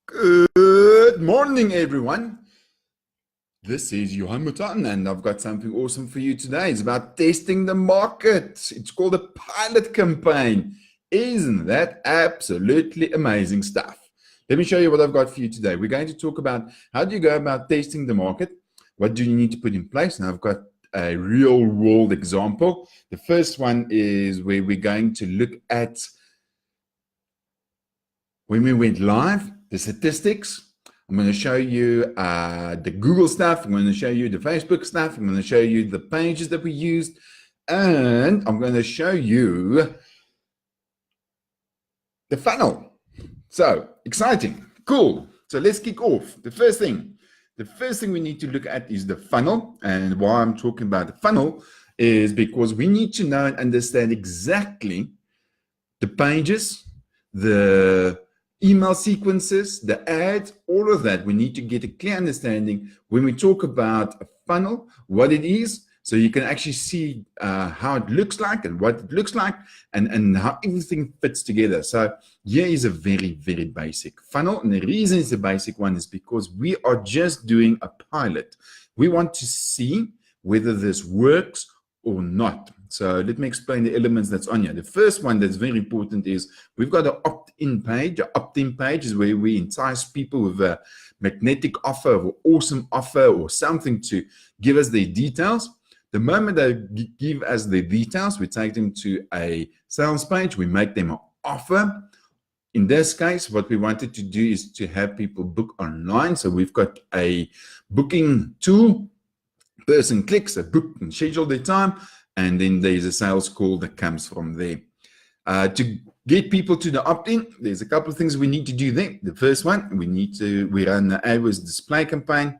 Good morning, everyone. This is Johan Mutan, and I've got something awesome for you today. It's about testing the market. It's called a pilot campaign. Isn't that absolutely amazing stuff? Let me show you what I've got for you today. We're going to talk about how do you go about testing the market? What do you need to put in place? And I've got a real world example. The first one is where we're going to look at when we went live, the statistics. I'm going to show you the Google stuff. I'm going to show you the Facebook stuff. I'm going to show you the pages that we used. And I'm going to show you the funnel. So exciting, cool. So let's kick off. The first thing we need to look at is the funnel. And why I'm talking about the funnel is because we need to know and understand exactly the pages, the email sequences, the ads, all of that. We need to get a clear understanding when we talk about a funnel, what it is, so you can actually see how it looks like and what it looks like and how everything fits together. So here is a very, very basic funnel. And the reason it's a basic one is because we are just doing a pilot. We want to see whether this works or not. So let me explain the elements that's on here. The first one that's very important is we've got an opt-in page. An opt-in page is where we entice people with a magnetic offer or awesome offer or something to give us their details. The moment they give us the details, we take them to a sales page. We make them an offer. In this case, what we wanted to do is to have people book online. So we've got a booking tool. Person clicks, a book and schedule their time. And then there's a sales call that comes from there. To get people to the opt-in, there's a couple of things we need to do there. The first one, we run the AdWords display campaign.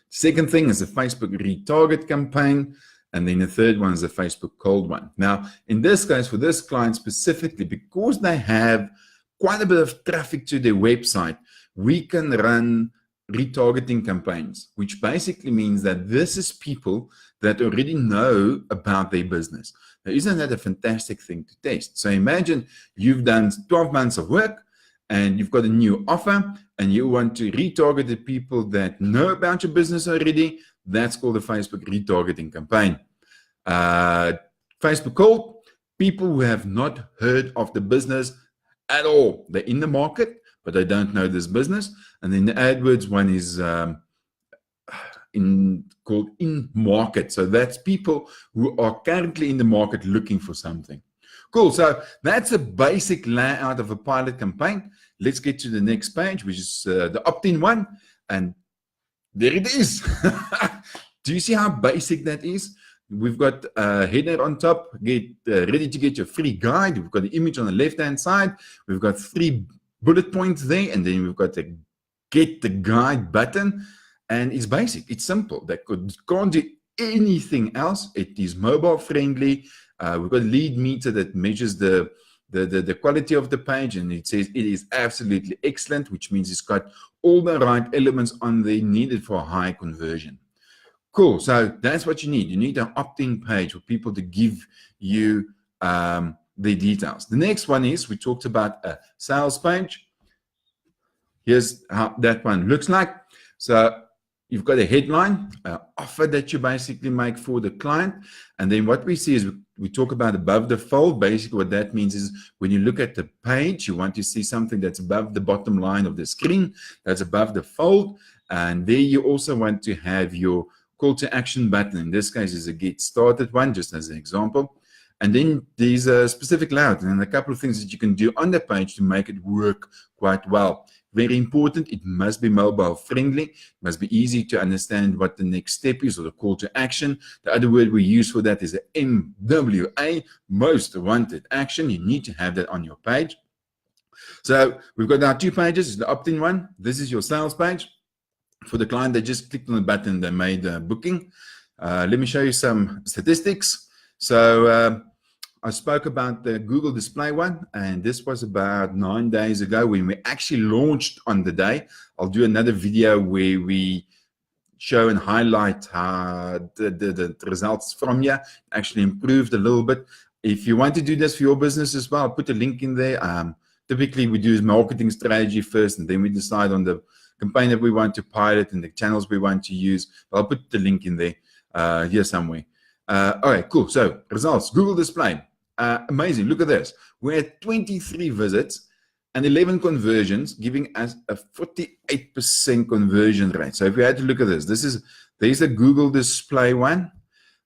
Second thing is a Facebook retarget campaign. And then the third one is a Facebook cold one. Now, in this case, for this client specifically, because they have quite a bit of traffic to their website, we can run retargeting campaigns, which basically means that this is people that already know about their business. Now, isn't that a fantastic thing to test? So imagine you've done 12 months of work and you've got a new offer and you want to retarget the people that know about your business already. That's called a Facebook retargeting campaign. Facebook cold, people who have not heard of the business at all. They're in the market, but they don't know this business. And then the AdWords one is called in market. So that's people who are currently in the market looking for something. Cool. So that's a basic layout of a pilot campaign. Let's get to the next page, which is the opt-in one. And there it is. Do you see how basic that is? We've got a header on top. Get ready to get your free guide. We've got the image on the left-hand side. We've got 3 bullet points there. And then we've got the get the guide button. And it's basic. It's simple. They can't do anything else. It is mobile friendly. We've got a lead meter that measures the quality of the page, and it says it is absolutely excellent, which means it's got all the right elements on there needed for a high conversion. Cool. So that's what you need. You need an opt-in page for people to give you the details. The next one is we talked about a sales page. Here's how that one looks like. So you've got a headline, an offer that you basically make for the client. And then what we see is we talk about above the fold. Basically what that means is when you look at the page, you want to see something that's above the bottom line of the screen, that's above the fold. And there you also want to have your call to action button. In this case is a get started one, just as an example. And then there's a specific layout and a couple of things that you can do on the page to make it work quite well. Very important, it must be mobile friendly. It must be easy to understand what the next step is or the call to action. The other word we use for that is a MWA, most wanted action. You need to have that on your page. So we've got our 2 pages. The opt-in one. This is your sales page. For the client, they just clicked on the button, they made a booking. Let me show you some statistics. So I spoke about the Google display one, and this was about 9 days ago when we actually launched on the day. I'll do another video where we show and highlight how the results from here actually improved a little bit. If you want to do this for your business as well, I'll put a link in there. typically we do marketing strategy first, and then we decide on the campaign that we want to pilot and the channels we want to use. But I'll put the link in there here somewhere. All right, cool. So results, Google display. Amazing. Look at this. We're at 23 visits and 11 conversions, giving us a 48% conversion rate. So if we had to look at this, there's a Google display one,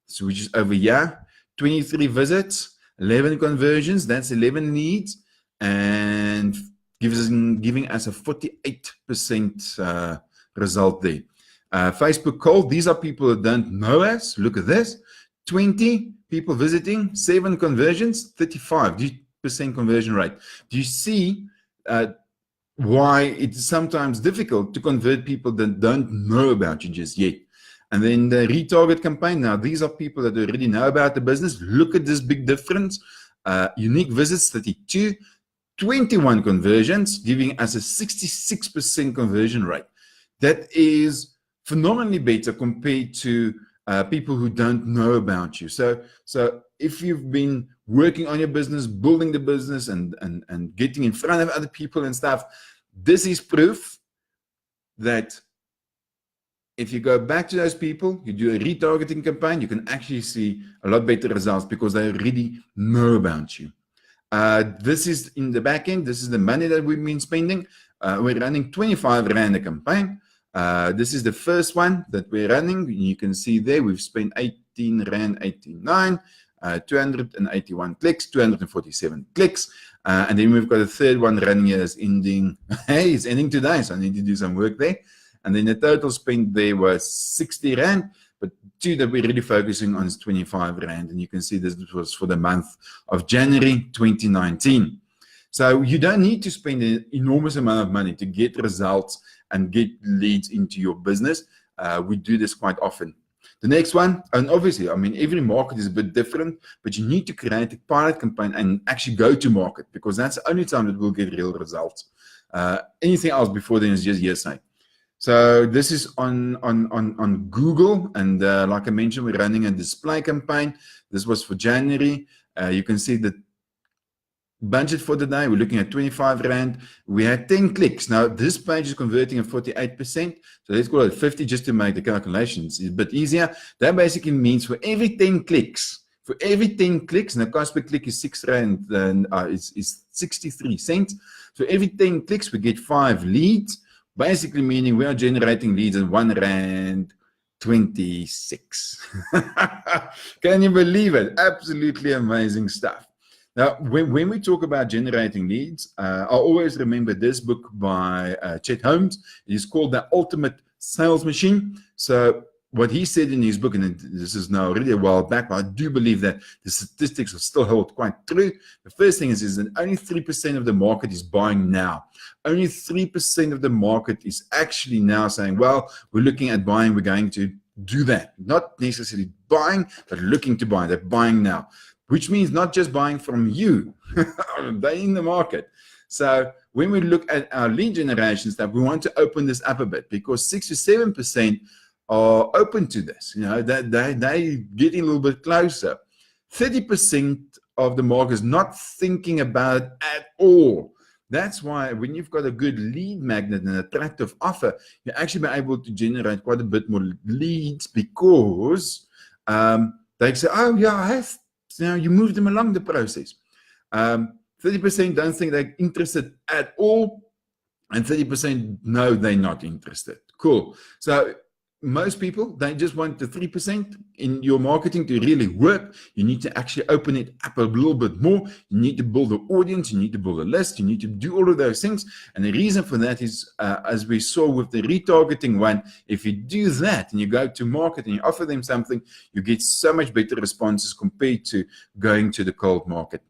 so which is over here. 23 visits, 11 conversions, that's 11 leads, and giving us a 48% result there. Facebook cold, these are people that don't know us. Look at this. 20 people visiting, 7 conversions, 35% conversion rate. Do you see why it's sometimes difficult to convert people that don't know about you just yet? And then the retarget campaign. Now, these are people that already know about the business. Look at this big difference. Unique visits, 32, 21 conversions, giving us a 66% conversion rate. That is phenomenally better compared to people who don't know about you. So if you've been working on your business, building the business, and getting in front of other people and stuff, this is proof that if you go back to those people, you do a retargeting campaign, you can actually see a lot better results because they already know about you. This is in the back end. This is the money that we've been spending. We're running 25 Rand a campaign. This is the first one that we're running. You can see there we've spent 18 Rand 89, 281 clicks, 247 clicks. And then we've got a third one running here that's ending. Hey, it's ending today, so I need to do some work there. And then the total spent there was 60 Rand, but 2 that we're really focusing on is 25 Rand. And you can see this was for the month of January 2019. So you don't need to spend an enormous amount of money to get results and get leads into your business. We do this quite often. The next one, and obviously, I mean, every market is a bit different, but you need to create a pilot campaign and actually go to market, because that's the only time that we'll get real results. Anything else before then is just hearsay. So this is on Google, and like I mentioned, we're running a display campaign. This was for January. You can see the budget for the day. We're looking at 25 Rand. We had 10 clicks. Now this page is converting at 48%. So let's call it 50 just to make the calculations a bit easier. That basically means for every 10 clicks, and the cost per click is 6 Rand, and is 63 cents. So every 10 clicks, we get 5 leads. Basically meaning we are generating leads at 1 Rand 26. Can you believe it? Absolutely amazing stuff. Now, when we talk about generating leads, I always remember this book by Chet Holmes. It is called The Ultimate Sales Machine. So what he said in his book, and this is now already a while back, but I do believe that the statistics will still hold quite true. The first thing is that only 3% of the market is buying now. Only 3% of the market is actually now saying, well, we're looking at buying, we're going to do that. Not necessarily buying, but looking to buy. They're buying now, which means not just buying from you. They're in the market. So when we look at our lead generation stuff, we want to open this up a bit, because 6 to 7% are open to this. You know, they getting a little bit closer. 30% of the market is not thinking about it at all. That's why when you've got a good lead magnet and attractive offer, you're actually able to generate quite a bit more leads, because they say, oh yeah, I have. Now you move them along the process. 30% don't think they're interested at all, and 30% know they're not interested. Cool. So most people, they just want the 3%. In your marketing to really work, you need to actually open it up a little bit more. You need to build an audience, you need to build a list, you need to do all of those things. And the reason for that is, as we saw with the retargeting one, if you do that and you go to market and you offer them something, you get so much better responses compared to going to the cold market.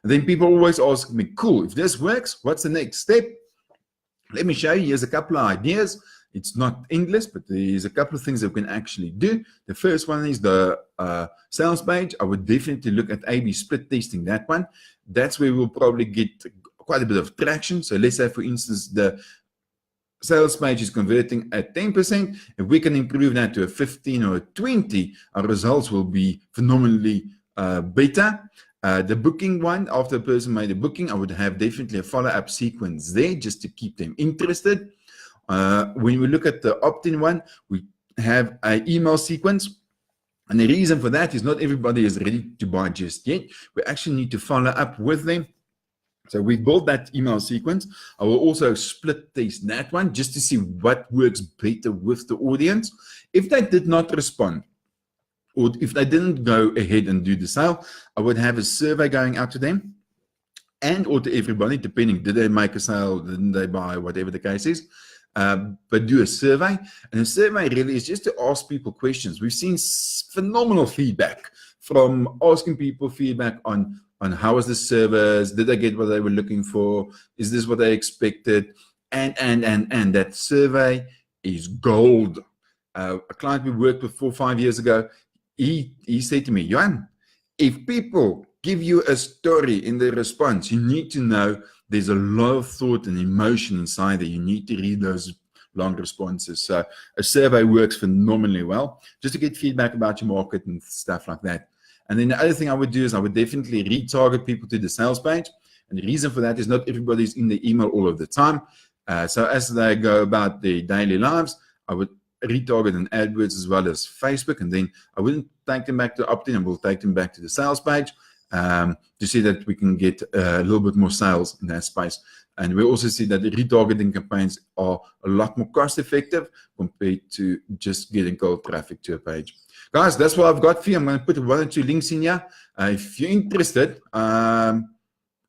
And then people always ask me, cool, if this works, what's the next step? Let me show you. Here's a couple of ideas. It's not endless, but there's a couple of things that we can actually do. The first one is the sales page. I would definitely look at A/B split testing that one. That's where we'll probably get quite a bit of traction. So let's say, for instance, the sales page is converting at 10%. If we can improve that to a 15 or a 20, our results will be phenomenally better. The booking one, after a person made a booking, I would have definitely a follow-up sequence there just to keep them interested. When we look at the opt-in one, we have an email sequence. And the reason for that is not everybody is ready to buy just yet. We actually need to follow up with them. So we built that email sequence. I will also split test that one just to see what works better with the audience. If they did not respond, or if they didn't go ahead and do the sale, I would have a survey going out to them and or to everybody, depending, did they make a sale, didn't they buy, whatever the case is. But do a survey. And a survey really is just to ask people questions. We've seen phenomenal feedback from asking people feedback on how was the service, did they get what they were looking for, is this what they expected, and that survey is gold. A client we worked with 4 or 5 years ago, he said to me, Johan, if people give you a story in the response, you need to know there's a lot of thought and emotion inside there. You need to read those long responses. So a survey works phenomenally well, just to get feedback about your market and stuff like that. And then the other thing I would do is I would definitely retarget people to the sales page. And the reason for that is not everybody's in the email all of the time. So as they go about their daily lives, I would retarget on AdWords as well as Facebook. And then I wouldn't take them back to opt-in, and we'll take them back to the sales page to see that we can get a little bit more sales in that space. And we also see that the retargeting campaigns are a lot more cost effective compared to just getting cold traffic to a page. Guys, that's what I've got for you. I'm going to put 1 or 2 links in here. If you're interested,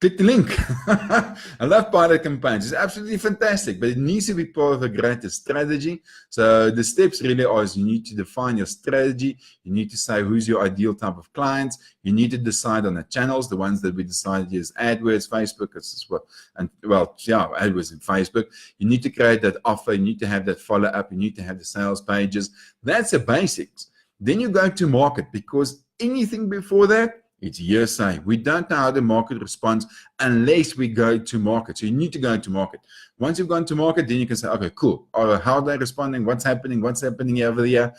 click the link. I love pilot campaigns. It's absolutely fantastic, but it needs to be part of a greater strategy. So the steps really are is you need to define your strategy. You need to say who's your ideal type of clients. You need to decide on the channels, the ones that we decided is AdWords, Facebook, as well, and well, yeah, AdWords and Facebook. You need to create that offer. You need to have that follow-up. You need to have the sales pages. That's the basics. Then you go to market, because anything before that, it's hearsay. We don't know how the market responds unless we go to market. So you need to go into market. Once you've gone to market, then you can say, okay, cool. How are they responding? What's happening? What's happening over there?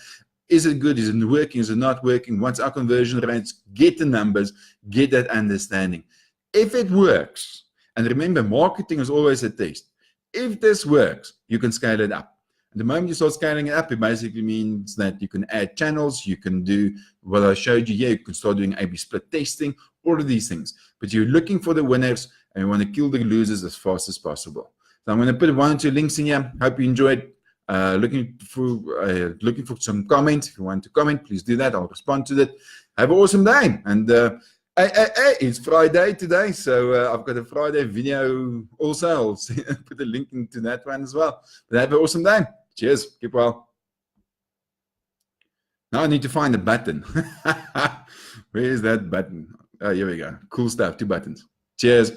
Is it good? Is it working? Is it not working? What's our conversion rates? Get the numbers, get that understanding. If it works, and remember, marketing is always a test. If this works, you can scale it up. The moment you start scaling it up, it basically means that you can add channels, you can do what I showed you here, you can start doing A/B split testing, all of these things. But you're looking for the winners and you want to kill the losers as fast as possible. So I'm going to put 1 or 2 links in here. Hope you enjoyed. Looking for some comments. If you want to comment, please do that. I'll respond to that. Have an awesome day. And it's Friday today, so I've got a Friday video also. I'll put a link into that one as well. But have an awesome day. Cheers. Keep well. Now I need to find the button. Where is that button? Oh, here we go. Cool stuff. 2 buttons. Cheers.